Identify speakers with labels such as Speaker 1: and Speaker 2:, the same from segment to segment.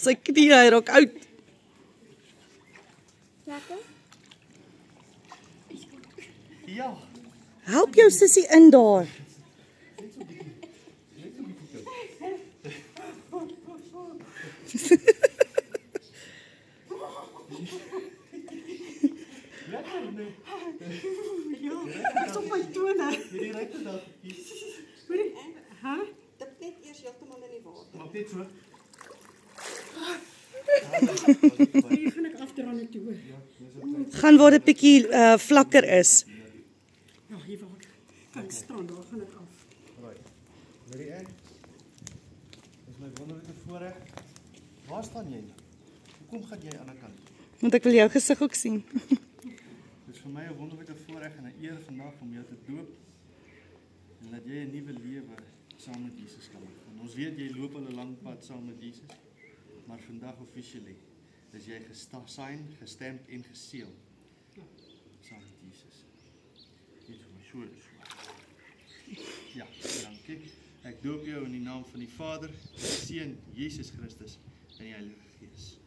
Speaker 1: Sy knie hy raak oud.
Speaker 2: Lekker?
Speaker 3: Ja.
Speaker 1: Help jou sussie in daar.
Speaker 3: Lekker nee.
Speaker 4: Pas op my tone.
Speaker 3: Hierdie regte dag.
Speaker 4: Hæ?
Speaker 2: Dip net eers heeltemal in die water.
Speaker 3: Maak dit so.
Speaker 4: Hier gaan ek afdraande toe.
Speaker 1: Gaan waar dit bietjie vlakker is.
Speaker 4: Ja, hier waar ek kan staan, daar gaan ek af.
Speaker 3: Right. Marie Ann. Dis my wonderlike voorreg. Waar staan jy nou? Hoekom gaan jy aan die kant?
Speaker 1: Want ek wil jou gesig ook sien.
Speaker 3: Dit is vir my 'n wonderlike voorreg en 'n eer vandag om jou te doop en dat jy 'n nuwe lewe saam met Jesus kan leef. En ons weet jy loop al 'n lang pad saam met Jesus, maar vandag officially is jy gestemp en geseël saam met Jesus. Dit is my so. Ja, dankie. Ek doop jou in die naam van die Vader, die Seun, Jesus Christus en die Heilige Gees.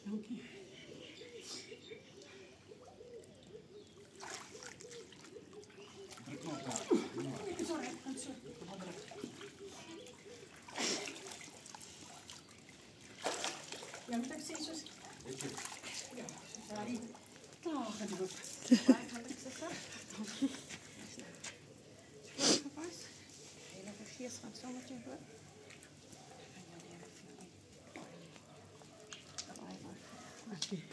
Speaker 4: Dankie.
Speaker 3: Druk maar daar.
Speaker 4: Dis al reg, kom so. Ja, moet ek sê soos ja, sorry. Daar gaan dit. Baie geluk suster. Dankie. Gepas. Heilige Gees gaan saam met jou hoor. Dankie.